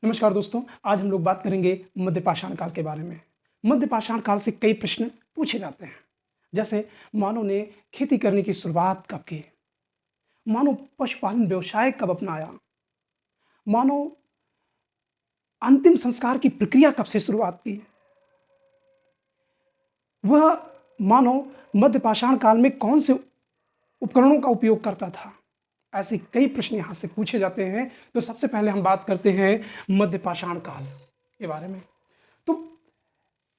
नमस्कार दोस्तों, आज हम लोग बात करेंगे मध्यपाषाण काल के बारे में। मध्यपाषाण काल से कई प्रश्न पूछे जाते हैं, जैसे मानव ने खेती करने की शुरुआत कब की? मानव पशुपालन व्यवसाय कब अपनाया? मानव अंतिम संस्कार की प्रक्रिया कब से शुरुआत की? वह मानव मध्यपाषाण काल में कौन से उपकरणों का उपयोग करता था? ऐसे कई प्रश्न यहाँ से पूछे जाते हैं। तो सबसे पहले हम बात करते हैं मध्यपाषाण काल के बारे में। तो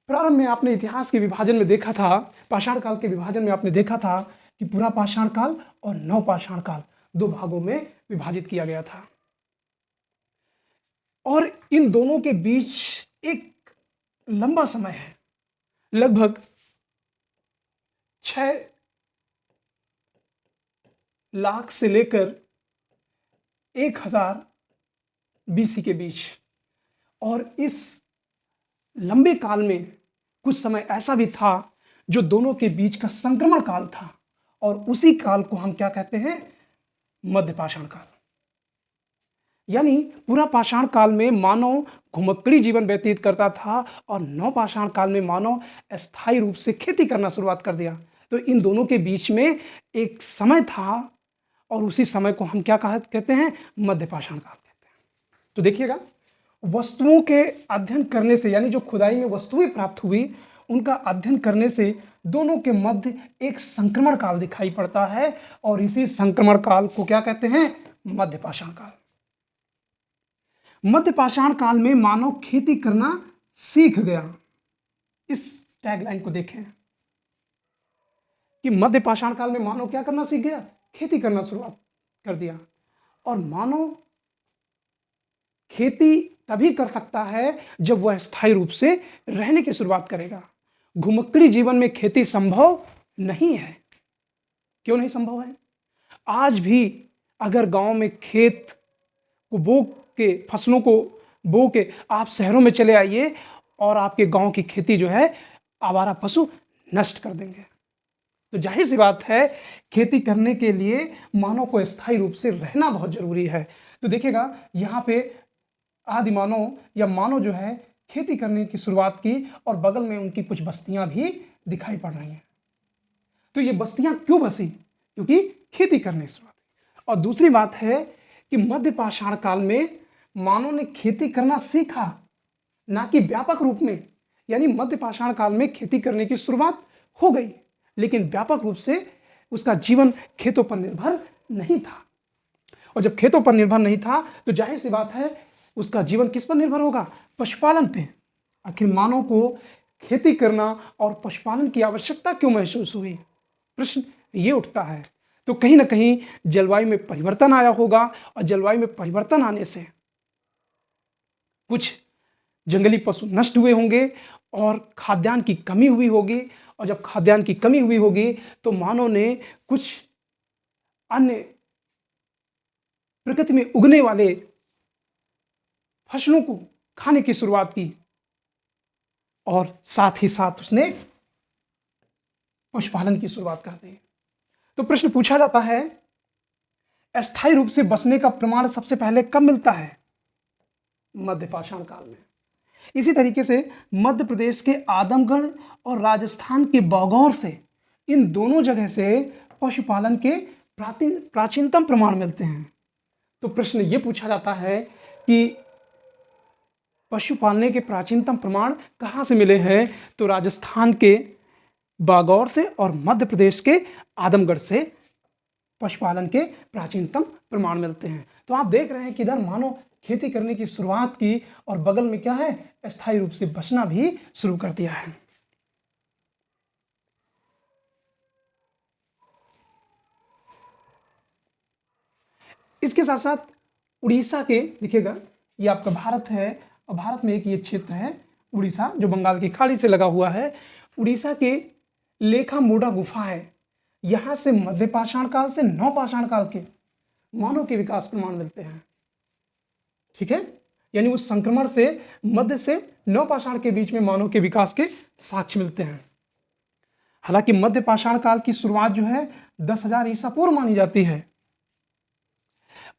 प्रारंभ में आपने इतिहास के विभाजन में देखा था, पाषाण काल के विभाजन में आपने देखा था कि पूरा पाषाण काल और नवपाषाण काल दो भागों में विभाजित किया गया था, और इन दोनों के बीच एक लंबा समय है, लगभग 6 लाख से लेकर 1000 बीसी के बीच। और इस लंबे काल में कुछ समय ऐसा भी था जो दोनों के बीच का संक्रमण काल था, और उसी काल को हम क्या कहते हैं? मध्यपाषाण काल। यानी पूरा पाषाण काल में मानव घुमक्कड़ी जीवन व्यतीत करता था, और नवपाषाण काल में मानव अस्थायी रूप से खेती करना शुरुआत कर दिया। तो इन दोनों के बीच में एक समय था, और उसी समय को हम क्या कहते हैं? मध्यपाषाण काल कहते हैं। तो देखिएगा, वस्तुओं के अध्ययन करने से, यानी जो खुदाई में वस्तुएं प्राप्त हुई उनका अध्ययन करने से दोनों के मध्य एक संक्रमण काल दिखाई पड़ता है, और इसी संक्रमण काल को क्या कहते हैं? मध्यपाषाण काल। मध्यपाषाण काल में मानव खेती करना सीख गया। इस टैगलाइन को देखें कि मध्यपाषाण काल में मानव क्या करना सीख गया? खेती करना शुरुआत कर दिया। और मानव खेती तभी कर सकता है जब वह स्थायी रूप से रहने की शुरुआत करेगा। घुमक्कड़ी जीवन में खेती संभव नहीं है। क्यों नहीं संभव है? आज भी अगर गांव में खेत को बो के, फसलों को बो के आप शहरों में चले आइए, और आपके गांव की खेती जो है आवारा पशु नष्ट कर देंगे। तो जाहिर सी बात है, खेती करने के लिए मानव को स्थायी रूप से रहना बहुत जरूरी है। तो देखिएगा, यहाँ पे आदि मानव या मानव जो है खेती करने की शुरुआत की, और बगल में उनकी कुछ बस्तियां भी दिखाई पड़ रही हैं। तो ये बस्तियां क्यों बसी? क्योंकि खेती करने की शुरुआत की। और दूसरी बात है कि मध्यपाषाण काल में मानव ने खेती करना सीखा, ना कि व्यापक रूप में। यानी मध्यपाषाण काल में खेती करने की शुरुआत हो गई, लेकिन व्यापक रूप से उसका जीवन खेतों पर निर्भर नहीं था। और जब खेतों पर निर्भर नहीं था, तो जाहिर सी बात है उसका जीवन किस पर निर्भर होगा? पशुपालन पे। आखिर मानव को खेती करना और पशुपालन की आवश्यकता क्यों महसूस हुई? प्रश्न ये उठता है। तो कहीं ना कहीं जलवायु में परिवर्तन आया होगा, और जलवायु में परिवर्तन आने से कुछ जंगली पशु नष्ट हुए होंगे, और खाद्यान्न की कमी हुई होगी। और जब खाद्यान्न की कमी हुई होगी, तो मानव ने कुछ अन्य प्रकृति में उगने वाले फसलों को खाने की शुरुआत की, और साथ ही साथ उसने पशुपालन की शुरुआत कर दी। तो प्रश्न पूछा जाता है, अस्थायी रूप से बसने का प्रमाण सबसे पहले कब मिलता है? मध्यपाषाण काल में। इसी तरीके से मध्य प्रदेश के आदमगढ़ और राजस्थान के बौगौर से, इन दोनों जगह से पशुपालन के प्राचीनतम प्रमाण मिलते हैं। तो प्रश्न ये पूछा जाता है कि पशु पालने के प्राचीनतम प्रमाण कहाँ से मिले हैं? तो राजस्थान के बागौर से और मध्य प्रदेश के आदमगढ़ से पशुपालन के प्राचीनतम प्रमाण मिलते हैं। तो आप देख रहे हैं कि इधर मानव खेती करने की शुरुआत की, और बगल में क्या है? अस्थायी रूप से बसना भी शुरू कर दिया है। इसके साथ साथ उड़ीसा के, देखिएगा ये आपका भारत है, और भारत में एक ये क्षेत्र है उड़ीसा, जो बंगाल की खाड़ी से लगा हुआ है। उड़ीसा के लेखा मोडा गुफा है, यहां से मध्यपाषाण काल से नवपाषाण काल के मानव के विकास प्रमाण मिलते हैं। ठीक है, यानी उस संक्रमण से मध्य से नवपाषाण के बीच में मानव के विकास के साक्ष्य मिलते हैं। हालांकि मध्यपाषाण काल की शुरुआत जो है 10,000 ईसा पूर्व मानी जाती है,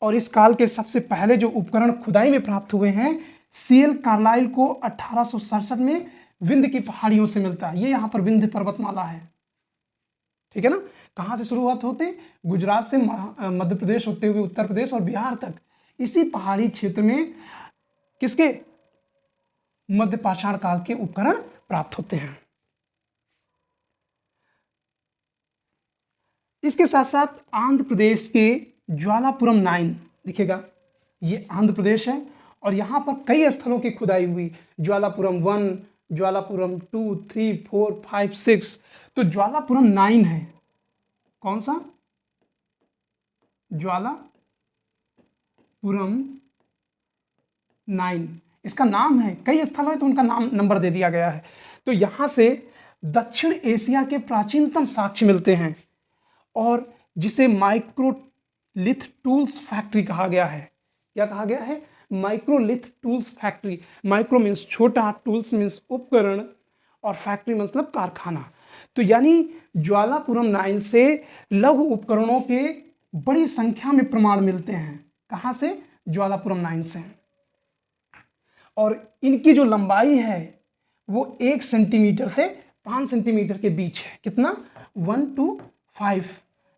और इस काल के सबसे पहले जो उपकरण खुदाई में प्राप्त हुए हैं सीएल कार्लाइल को 1867 में विंध्य की पहाड़ियों से मिलता है। ये यहां पर विंध्य पर्वतमाला है, ठीक है ना। कहां से शुरुआत होते? गुजरात से मध्य प्रदेश होते हुए उत्तर प्रदेश और बिहार तक इसी पहाड़ी क्षेत्र में किसके? मध्य पाषाण काल के उपकरण प्राप्त होते हैं। इसके साथ साथ आंध्र प्रदेश के ज्वालापुरम 9 दिखेगा, ये आंध्र प्रदेश है और यहां पर कई स्थलों की खुदाई हुई। ज्वालापुरम 1, ज्वालापुरम 2, 3, 4, 5, 6, तो ज्वालापुरम 9 है। कौन सा? ज्वालापुरम 9, इसका नाम है। कई स्थल है तो उनका नाम नंबर दे दिया गया है। तो यहां से दक्षिण एशिया के प्राचीनतम साक्ष्य मिलते हैं और जिसे माइक्रोलिथ टूल्स फैक्ट्री कहा गया है। क्या कहा गया है? Microlith tools factory. Micro means छोटा, टूल्स मीन्स उपकरण और फैक्ट्री मतलब कारखाना। तो यानी ज्वालापुरम 9 से लघु उपकरणों के बड़ी संख्या में प्रमाण मिलते हैं। कहां से? ज्वालापुरम 9 से। और इनकी जो लंबाई है वो 1 सेंटीमीटर से 5 सेंटीमीटर के बीच है। कितना? 1 to 5,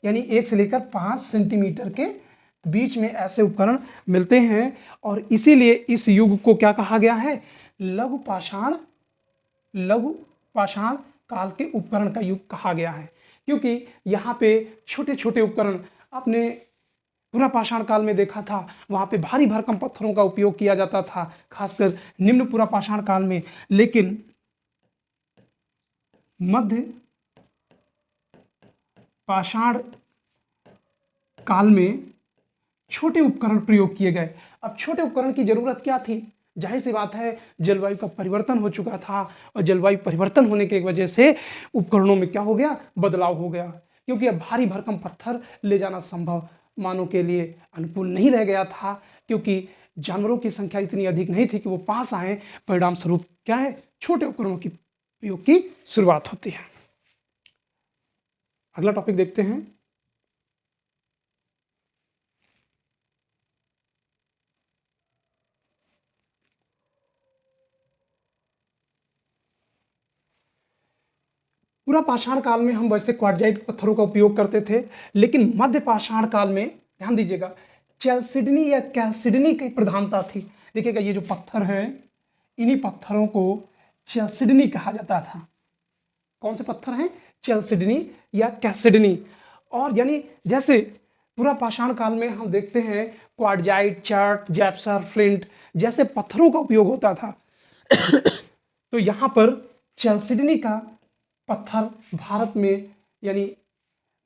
यानी 1 से लेकर 5 सेंटीमीटर के बीच में ऐसे उपकरण मिलते हैं। और इसीलिए इस युग को क्या कहा गया है? लघु पाषाण काल के उपकरण का युग कहा गया है, क्योंकि यहाँ पे छोटे छोटे उपकरण आपने पूरा पाषाण काल में देखा था, वहाँ पे भारी भरकम पत्थरों का उपयोग किया जाता था, खासकर निम्न पूरा पाषाण काल में। लेकिन मध्य पाषाण काल में छोटे उपकरण प्रयोग किए गए। अब छोटे उपकरण की जरूरत क्या थी? जाहिर सी बात है, जलवायु का परिवर्तन हो चुका था और जलवायु परिवर्तन होने की वजह से उपकरणों में क्या हो गया? बदलाव हो गया, क्योंकि अब भारी भरकम पत्थर ले जाना संभव मानव के लिए अनुकूल नहीं रह गया था, क्योंकि जानवरों की संख्या इतनी अधिक नहीं थी कि वो पास आए। परिणाम स्वरूप क्या है? छोटे उपकरणों की प्रयोग की शुरुआत होती है। अगला टॉपिक देखते हैं। पूरा पाषाण काल में हम वैसे क्वार्टजाइट पत्थरों का उपयोग करते थे, लेकिन मध्य पाषाण काल में ध्यान दीजिएगा चैल्सिडनी या कैल्सिडनी की प्रधानता थी। देखिएगा ये जो पत्थर है, इन्हीं पत्थरों को चैल्सिडनी कहा जाता था। कौन से पत्थर हैं? चैल्सिडनी या कैल्सिडनी। और यानी जैसे पूरा पाषाण काल में हम देखते हैं क्वार्टजाइट, चार्ट, जैप्सर, फ्लिंट जैसे पत्थरों का उपयोग होता था तो यहाँ पर चैल्सिडनी का पत्थर भारत में यानी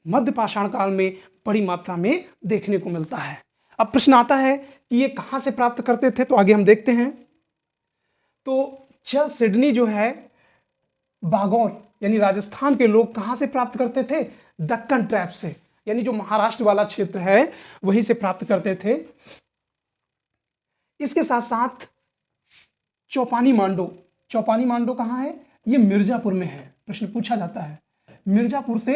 मध्य पाषाण काल में बड़ी मात्रा में देखने को मिलता है। अब प्रश्न आता है कि ये कहां से प्राप्त करते थे, तो आगे हम देखते हैं। तो चैल्सिडनी जो है बागौर यानी राजस्थान के लोग कहां से प्राप्त करते थे? दक्कन ट्रैप से, यानी जो महाराष्ट्र वाला क्षेत्र है वहीं से प्राप्त करते थे। इसके साथ साथ चौपानी मांडो कहां है? ये मिर्जापुर में है। प्रश्न पूछा जाता है मिर्जापुर से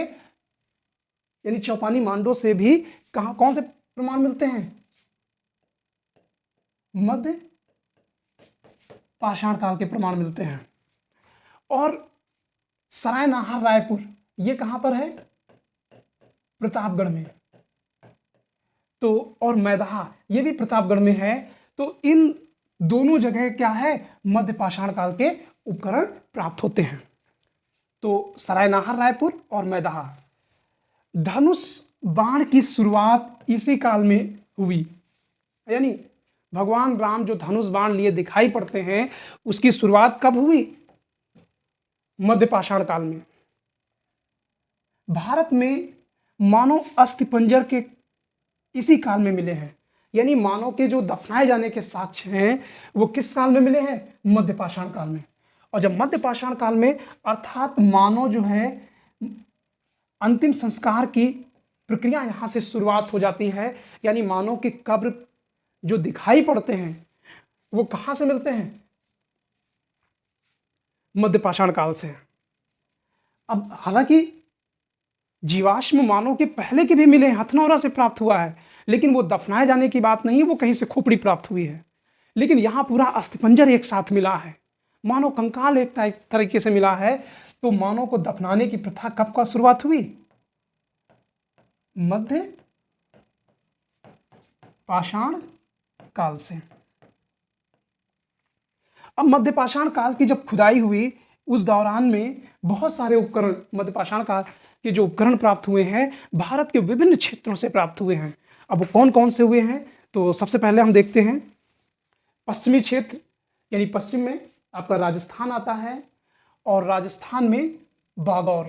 यानी चौपानी मांडो से भी कौन से प्रमाण मिलते हैं? मध्य पाषाण काल के प्रमाण मिलते हैं। और सराय नाहर रायपुर ये कहां पर है? प्रतापगढ़ में। तो और मैदाहा ये भी प्रतापगढ़ में है। तो इन दोनों जगह क्या है? मध्य पाषाण काल के उपकरण प्राप्त होते हैं। तो सराय नाहर रायपुर और मैदाहा। धनुष बाण की शुरुआत इसी काल में हुई, यानी भगवान राम जो धनुष बाण लिए दिखाई पड़ते हैं उसकी शुरुआत कब हुई? मध्य पाषाण काल में। भारत में मानव अस्थिपंजर के इसी काल में मिले हैं, यानी मानव के जो दफनाए जाने के साक्ष्य हैं वो किस काल में मिले हैं? मध्य पाषाण काल में। और जब मध्य पाषाण काल में अर्थात मानव जो है अंतिम संस्कार की प्रक्रिया यहां से शुरुआत हो जाती है, यानी मानव के कब्र जो दिखाई पड़ते हैं वो कहां से मिलते हैं? मध्य पाषाण काल से। अब हालांकि जीवाश्म मानव के पहले के भी मिले, हथनौरा से प्राप्त हुआ है, लेकिन वो दफनाए जाने की बात नहीं, वो कहीं से खोपड़ी प्राप्त हुई है। लेकिन यहां पूरा अस्थिपंजर एक साथ मिला है, मानव कंकाल एक तरीके से मिला है। तो मानव को दफनाने की प्रथा कब का शुरुआत हुई? मध्य पाषाण काल से। अब मध्य पाषाण काल की जब खुदाई हुई उस दौरान में बहुत सारे उपकरण, मध्य पाषाण काल के जो उपकरण प्राप्त हुए हैं भारत के विभिन्न क्षेत्रों से प्राप्त हुए हैं। अब वो कौन कौन से हुए हैं? तो सबसे पहले हम देखते हैं पश्चिमी क्षेत्र, यानी पश्चिम में आपका राजस्थान आता है, और राजस्थान में बागौर।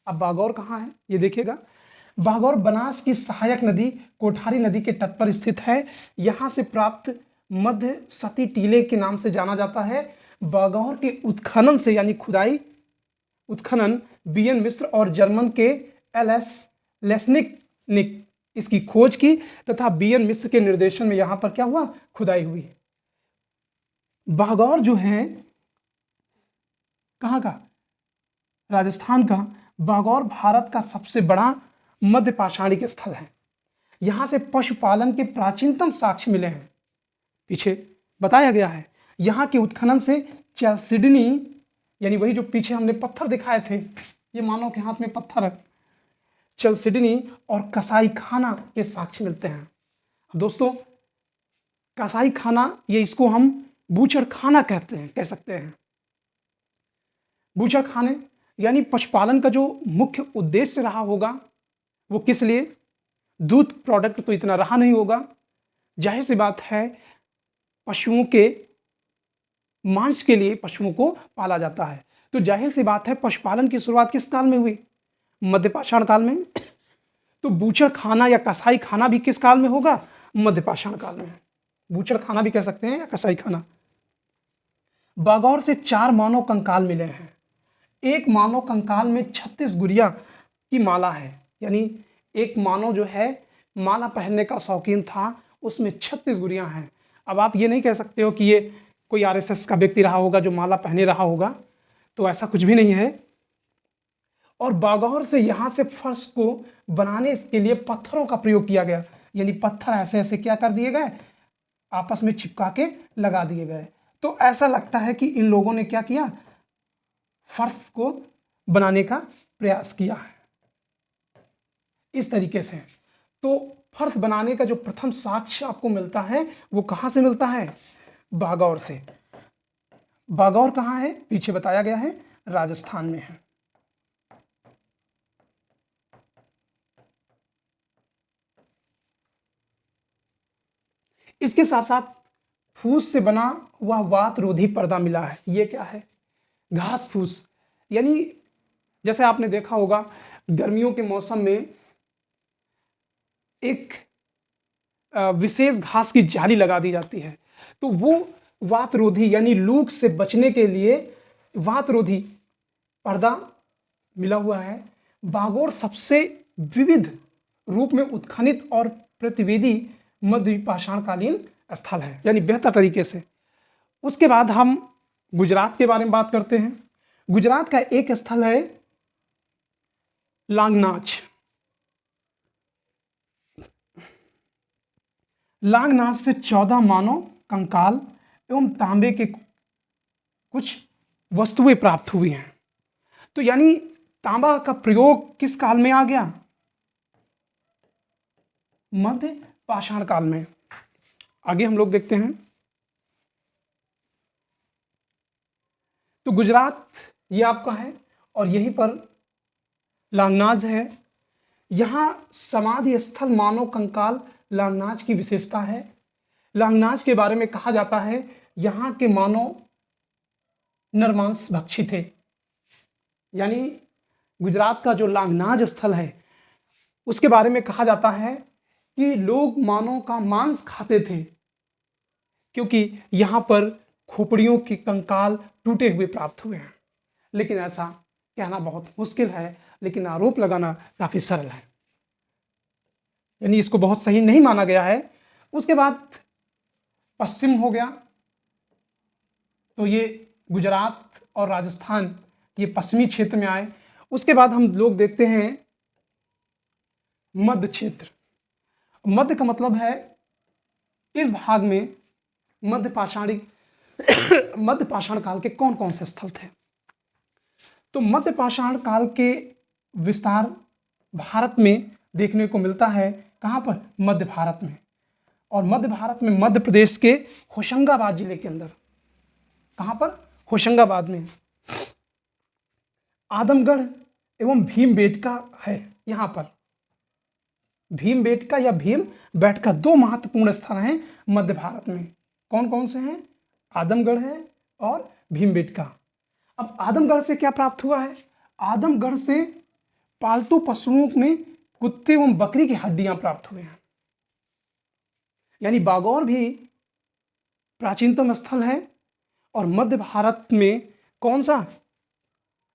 अब बागौर कहाँ है ये देखिएगा। बागौर बनास की सहायक नदी कोठारी नदी के तट पर स्थित है। यहां से प्राप्त मध्य सती टीले के नाम से जाना जाता है। बागौर के उत्खनन से, यानी खुदाई उत्खनन, बीएन मिश्र और जर्मन के एलएस लेस्निक ने इसकी खोज की तथा बीएन मिश्र के निर्देशन में यहां पर क्या हुआ? खुदाई हुई। बागौर जो है कहां का? राजस्थान का। बागौर भारत का सबसे बड़ा मध्य पाषाणिक स्थल है। यहां से पशुपालन के प्राचीनतम साक्ष्य मिले हैं। पीछे बताया गया है यहां के उत्खनन से चैलसिडनी, यानी वही जो पीछे हमने पत्थर दिखाए थे, ये मानव के हाथ में पत्थर है, चैलसिडनी और कसाई खाना के साक्ष्य मिलते हैं। दोस्तों कसाई खाना, ये इसको हम बूचड़ खाना कह सकते हैं। बूचड़ खाने यानी पशुपालन का जो मुख्य उद्देश्य रहा होगा वो किस लिए? दूध प्रोडक्ट तो इतना रहा नहीं होगा, जाहिर सी बात है पशुओं के मांस के लिए पशुओं को पाला जाता है। तो जाहिर सी बात है पशुपालन की शुरुआत किस काल में हुई? मध्य पाषाण काल में। तो बूचड़ खाना या कसाई खाना भी किस काल में होगा? मध्य पाषाण काल में। बूचड़ खाना भी कह सकते हैं या कसाई खाना। बागौर से 4 मानव कंकाल मिले हैं। एक मानव कंकाल में 36 गुड़िया की माला है, यानी एक मानव जो है माला पहनने का शौकीन था, उसमें 36 गुड़ियां हैं। अब आप ये नहीं कह सकते हो कि ये कोई आरएसएस का व्यक्ति रहा होगा जो माला पहने रहा होगा, तो ऐसा कुछ भी नहीं है। और बागौर से यहां से फर्श को बनाने के लिए पत्थरों का प्रयोग किया गया, यानी पत्थर ऐसे ऐसे क्या कर दिए गए? आपस में चिपका के लगा दिए गए। तो ऐसा लगता है कि इन लोगों ने क्या किया? फर्श को बनाने का प्रयास किया है इस तरीके से। तो फर्श बनाने का जो प्रथम साक्ष्य आपको मिलता है वो कहां से मिलता है? बागौर से। बागौर कहां है? पीछे बताया गया है, राजस्थान में है। इसके साथ साथ फूस से बना हुआ वात रोधी पर्दा मिला है। ये क्या है? घास फूस, यानी जैसे आपने देखा होगा गर्मियों के मौसम में एक विशेष घास की जाली लगा दी जाती है, तो वो वात रोधी यानी लू से बचने के लिए वात रोधी पर्दा मिला हुआ है। बागौर सबसे विविध रूप में उत्खनित और प्रतिवेदी मध्य पाषाणकालीन स्थल है, यानी बेहतर तरीके से। उसके बाद हम गुजरात के बारे में बात करते हैं। गुजरात का एक स्थल है लांगनाच। लांगनाच से 14 मानव कंकाल एवं तांबे के कुछ वस्तुएं प्राप्त हुई हैं। तो यानी तांबा का प्रयोग किस काल में आ गया? मध्य पाषाण काल में। आगे हम लोग देखते हैं। तो गुजरात ये आपका है और यहीं पर लांगनाज है। यहां समाधि स्थल मानव कंकाल लांगनाज की विशेषता है। लांगनाज के बारे में कहा जाता है यहां के मानव नरमांस भक्षी थे, यानी गुजरात का जो लांगनाज स्थल है उसके बारे में कहा जाता है कि लोग मानव का मांस खाते थे, क्योंकि यहां पर खोपड़ियों के कंकाल टूटे हुए प्राप्त हुए हैं। लेकिन ऐसा कहना बहुत मुश्किल है, लेकिन आरोप लगाना काफी सरल है, यानी इसको बहुत सही नहीं माना गया है। उसके बाद पश्चिम हो गया, तो ये गुजरात और राजस्थान ये पश्चिमी क्षेत्र में आए। उसके बाद हम लोग देखते हैं मध्य क्षेत्र। मध्य का मतलब है इस भाग में मध्य पाषाण काल के कौन कौन से स्थल थे? तो मध्य पाषाण काल के विस्तार भारत में देखने को मिलता है। कहां पर? मध्य भारत में। और मध्य भारत में मध्य प्रदेश के होशंगाबाद जिले के अंदर। कहां पर? होशंगाबाद में। आदमगढ़ एवं भीमबेटका है यहां पर। भीमबेटका या भीमबेटका दो महत्वपूर्ण स्थान हैं मध्य भारत में। कौन कौन से हैं? आदमगढ़ है और भीमबेटका। अब आदमगढ़ से क्या प्राप्त हुआ है? आदमगढ़ से पालतू पशुओं में कुत्ते एवं बकरी की हड्डियां प्राप्त हुए हैं। यानी बागौर भी प्राचीनतम स्थल है। और मध्य भारत में कौन सा?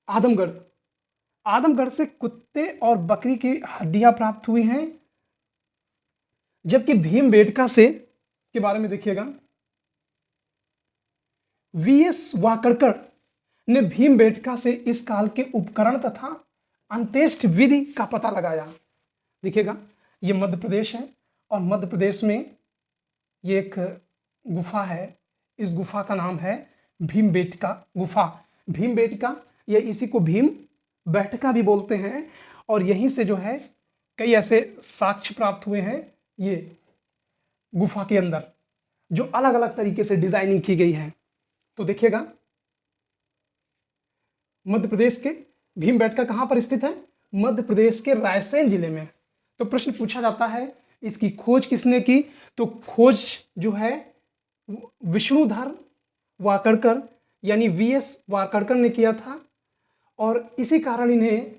आदमगढ़। आदमगढ़ से कुत्ते और बकरी की हड्डियां प्राप्त हुई हैं। जबकि भीमबेटका से के बारे में देखिएगा, वीएस वाकड़कर ने भीमबेटका से इस काल के उपकरण तथा अंत्येष्टि विधि का पता लगाया। देखिएगा, ये मध्य प्रदेश है और मध्य प्रदेश में ये एक गुफा है। इस गुफा का नाम है भीमबेटका गुफा। भीमबेटका या इसी को भीमबेटका भी बोलते हैं। और यहीं से जो है कई ऐसे साक्ष्य प्राप्त हुए हैं ये गुफा के अंदर, जो अलग अलग तरीके से डिजाइनिंग की गई है। तो देखिएगा, मध्य प्रदेश के भीमबेटका कहां पर स्थित है? मध्य प्रदेश के रायसेन जिले में। तो प्रश्न पूछा जाता है इसकी खोज किसने की? तो खोज जो है विष्णुधर वाकड़कर यानी वीएस वाकड़कर ने किया था। और इसी कारण इन्हें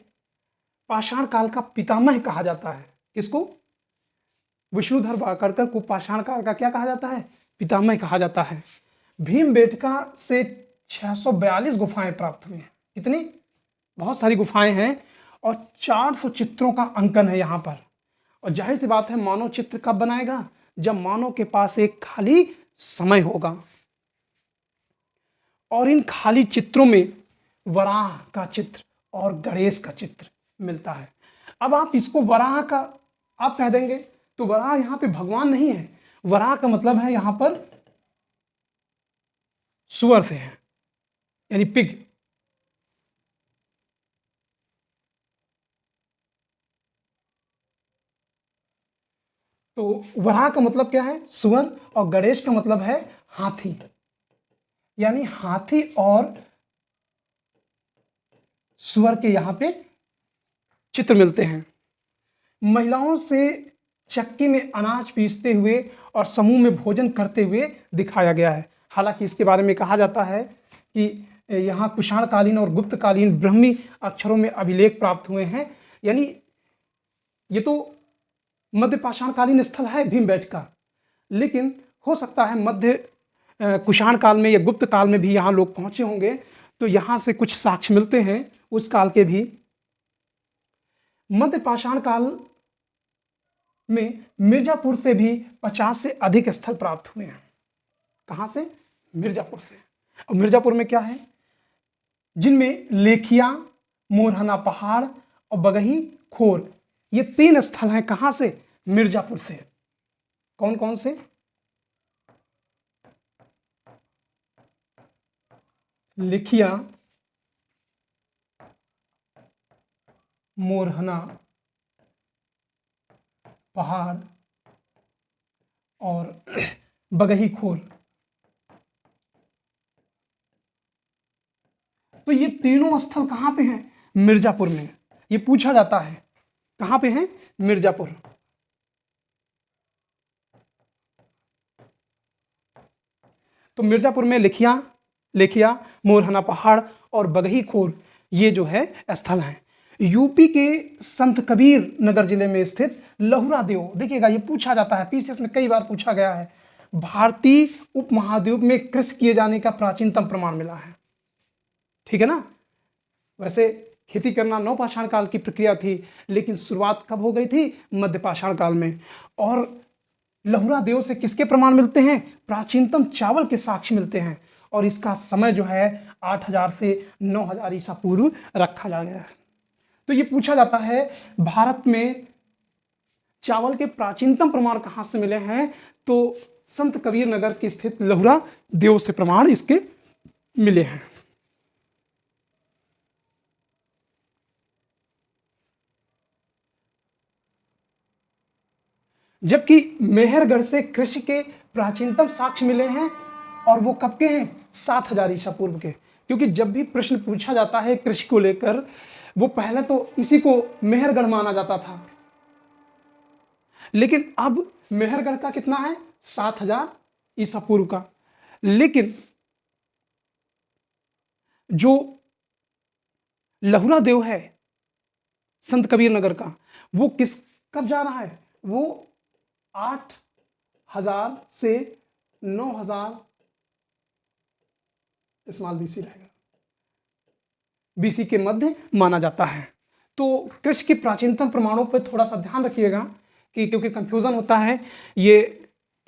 पाषाण काल का पितामह कहा जाता है। किसको? विष्णुधर वाकड़कर को पाषाण काल का क्या कहा जाता है? पितामह कहा जाता है। भीमबेटका से 642 गुफाएं प्राप्त हुई हैं। कितनी? बहुत सारी गुफाएं हैं और 400 चित्रों का अंकन है यहां पर। और जाहिर सी बात है, मानव चित्र कब बनाएगा? जब मानव के पास एक खाली समय होगा। और इन खाली चित्रों में वराह का चित्र और गणेश का चित्र मिलता है। अब आप इसको वराह का आप कह देंगे, तो वराह यहां पे भगवान नहीं है। वराह का मतलब है यहां पर सुअर से है, यानी पिग। तो वराह का मतलब क्या है? सुअर। और गणेश का मतलब है हाथी, यानी हाथी और सुअर के यहां पे चित्र मिलते हैं। महिलाओं से चक्की में अनाज पीसते हुए और समूह में भोजन करते हुए दिखाया गया है। हालांकि इसके बारे में कहा जाता है कि यहाँ कुषाणकालीन और गुप्तकालीन ब्राह्मी अक्षरों में अभिलेख प्राप्त हुए हैं। यानी ये तो मध्य पाषाणकालीन स्थल है भीमबेटका, लेकिन हो सकता है मध्य कुषाण काल में या गुप्त काल में भी यहाँ लोग पहुंचे होंगे। तो यहाँ से कुछ साक्ष्य मिलते हैं उस काल के भी। मध्य पाषाण काल में मिर्जापुर से भी 50 से अधिक स्थल प्राप्त हुए हैं। कहां से? मिर्जापुर से। और मिर्जापुर में क्या है? जिनमें लेखिया, मोरहना पहाड़ और बगही खोर, ये 3 स्थल हैं। कहां से? मिर्जापुर से। कौन कौन से? लेखिया, मोरहना पहाड़ और बगही खोर। तो ये तीनों स्थल कहां पे हैं? मिर्जापुर में। ये पूछा जाता है कहां पे हैं? मिर्जापुर। तो मिर्जापुर में लेखिया, मोरहना पहाड़ और बगही खोर, ये जो है स्थल हैं। यूपी के संत कबीर नगर जिले में स्थित लहुरा देव, देखिएगा ये पूछा जाता है, पीसीएस में कई बार पूछा गया है। भारतीय उपमहाद्वीप में कृषि किए जाने का प्राचीनतम प्रमाण मिला है। ठीक है ना? वैसे खेती करना नवपाषाण काल की प्रक्रिया थी, लेकिन शुरुआत कब हो गई थी? मध्य पाषाण काल में। और लहुरा देव से किसके प्रमाण मिलते हैं? प्राचीनतम चावल के साक्ष्य मिलते हैं। और इसका समय जो है 8000 से 9000 ईसा पूर्व रखा जा गया है। तो ये पूछा जाता है भारत में चावल के प्राचीनतम प्रमाण कहां से मिले हैं? तो संत कबीर नगर के स्थित लहुरा देव से प्रमाण इसके मिले हैं। जबकि मेहरगढ़ से कृषि के प्राचीनतम साक्ष्य मिले हैं, और वो कब के हैं? 7000 ईसा पूर्व के। क्योंकि जब भी प्रश्न पूछा जाता है कृषि को लेकर, वो पहले तो इसी को मेहरगढ़ माना जाता था, लेकिन अब मेहरगढ़ का कितना है? 7000 ईसा पूर्व का। लेकिन जो लहुरा देव है संत कबीर नगर का, वो कब जा रहा है? वो 8000 से 9000 स्मॉल बीसी रहेगा, बीसी के मध्य माना जाता है। तो कृषि के प्राचीनतम प्रमाणों पर थोड़ा सा ध्यान रखिएगा कि क्योंकि कंफ्यूजन होता है। ये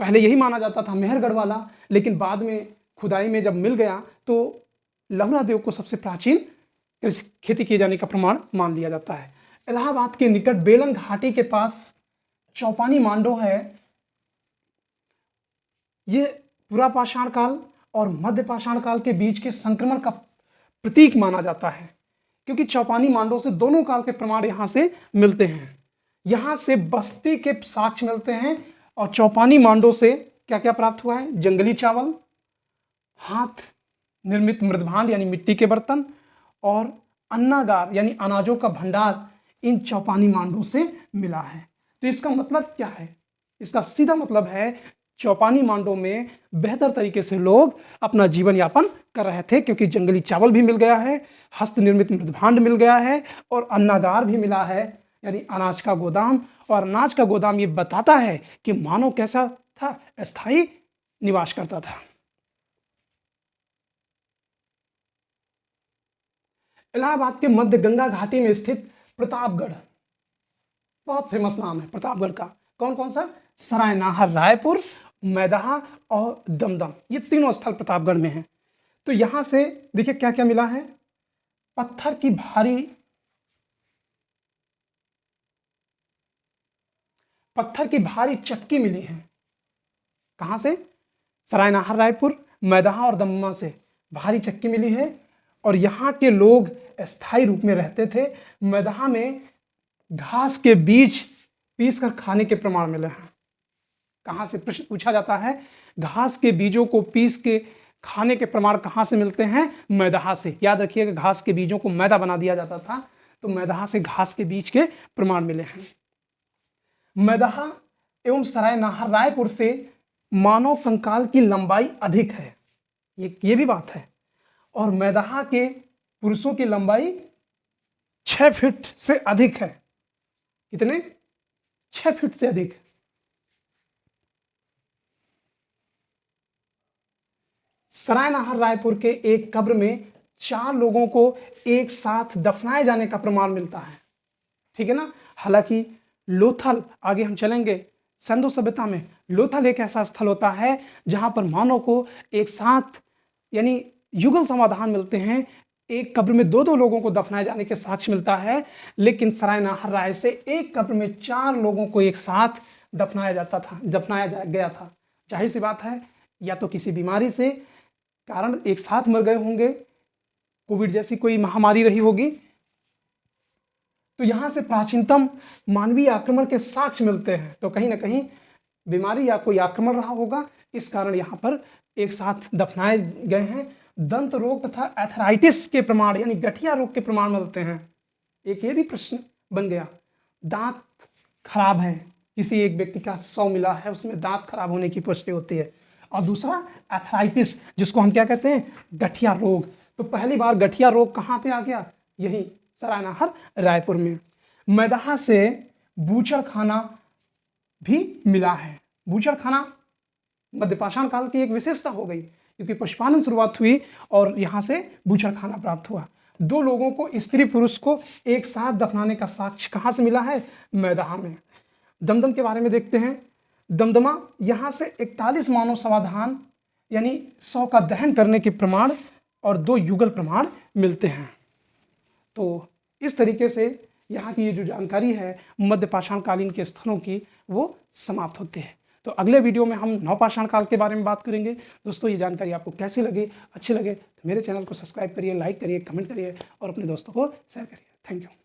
पहले यही माना जाता था मेहरगढ़ वाला, लेकिन बाद में खुदाई में जब मिल गया तो लहुरा देव को सबसे प्राचीन कृषि खेती किए जाने का प्रमाण मान लिया जाता है। इलाहाबाद के निकट बेलन घाटी के पास चौपानी मांडो है। ये पुरापाषाण काल और मध्य पाषाण काल के बीच के संक्रमण का प्रतीक माना जाता है, क्योंकि चौपानी मांडो से दोनों काल के प्रमाण यहां से मिलते हैं। यहां से बस्ती के साक्ष्य मिलते हैं, और चौपानी मांडो से क्या क्या प्राप्त हुआ है? जंगली चावल, हाथ निर्मित मृदभांड यानी मिट्टी के बर्तन, और अन्नागार यानी अनाजों का भंडार इन चौपानी मांडो से मिला है। तो इसका मतलब क्या है? इसका सीधा मतलब है चौपानी मांडो में बेहतर तरीके से लोग अपना जीवन यापन कर रहे थे, क्योंकि जंगली चावल भी मिल गया है, हस्त निर्मित मृदभांड मिल गया है, और अन्नागार भी मिला है यानी अनाज का गोदाम। और अनाज का गोदाम ये बताता है कि मानव कैसा था? अस्थायी निवास करता था। इलाहाबाद के मध्य गंगा घाटी में स्थित प्रतापगढ़, बहुत फेमस नाम है प्रतापगढ़ का। कौन कौन सा? सरायनाहर, रायपुर, मैदहा और दमदम, ये तीनों स्थल प्रतापगढ़ में हैं। तो यहां से देखिए क्या क्या मिला है? पत्थर की भारी चक्की मिली है। कहां से? सरायनाहर, रायपुर, मैदहा और दमदमा से भारी चक्की मिली है। और यहां के लोग अस्थायी रूप में रहते थे। मैदहा में घास के बीज पीस कर खाने के प्रमाण मिले हैं। कहां से? प्रश्न पूछा जाता है, घास के बीजों को पीस के खाने के प्रमाण कहां से मिलते हैं? मैदहा से। याद रखिएगा, घास के बीजों को मैदा बना दिया जाता था, तो मैदहा से घास के बीज के प्रमाण मिले हैं। मैदहा एवं सरायनाहर, रायपुर से मानव कंकाल की लंबाई अधिक है, ये भी बात है। और मैदहा के पुरुषों की लंबाई 6 फीट से अधिक है। कितने? 6 फीट से अधिक। सरायनाहर, रायपुर के एक कब्र में 4 लोगों को एक साथ दफनाए जाने का प्रमाण मिलता है। ठीक है ना? हालांकि लोथल, आगे हम चलेंगे सिंधु सभ्यता में, लोथल एक ऐसा स्थल होता है जहां पर मानव को एक साथ यानी युगल समाधान मिलते हैं। एक कब्र में 2-2 लोगों को दफनाए जाने के साक्ष्य मिलता है, लेकिन सरायनाहर राय से एक कब्र में 4 लोगों को एक साथ दफनाया गया था। जाहिर सी बात है, या तो किसी बीमारी से कारण एक साथ मर गए होंगे, कोविड जैसी कोई महामारी रही होगी। तो यहां से प्राचीनतम मानवीय आक्रमण के साक्ष्य मिलते हैं। तो कहीं ना कहीं बीमारी या कोई आक्रमण रहा होगा, इस कारण यहां पर एक साथ दफनाए गए हैं। दंत रोग तथा एथराइटिस के प्रमाण यानी गठिया रोग के प्रमाण मिलते हैं। एक ये भी प्रश्न बन गया, दांत खराब है, किसी एक व्यक्ति का 100 मिला है, उसमें दांत खराब होने की पुष्टि होती है। और दूसरा एथराइटिस, जिसको हम क्या कहते हैं? गठिया रोग। तो पहली बार गठिया रोग कहां पे आ गया? यही सरायनाहर, रायपुर में। मैदहा से बूचड़ खाना भी मिला है। बूचड़ खाना मध्यपाषाण काल की एक विशेषता हो गई, क्योंकि पशुपालन शुरुआत हुई और यहां से बूचड़ खाना प्राप्त हुआ। 2 लोगों को, स्त्री पुरुष को एक साथ दफनाने का साक्ष्य कहां से मिला है? मैदहा में। दमदम के बारे में देखते हैं। दमदमा, यहां से 41 मानव समाधान यानी 100 का दहन करने के प्रमाण और 2 युगल प्रमाण मिलते हैं। तो इस तरीके से यहाँ की ये जो जानकारी है मध्य पाषाण कालीन के स्थलों की, वो समाप्त होती है। तो अगले वीडियो में हम नवपाषाण काल के बारे में बात करेंगे। दोस्तों ये जानकारी आपको कैसी लगी, अच्छी लगे तो मेरे चैनल को सब्सक्राइब करिए, लाइक करिए, कमेंट करिए और अपने दोस्तों को शेयर करिए। Thank you.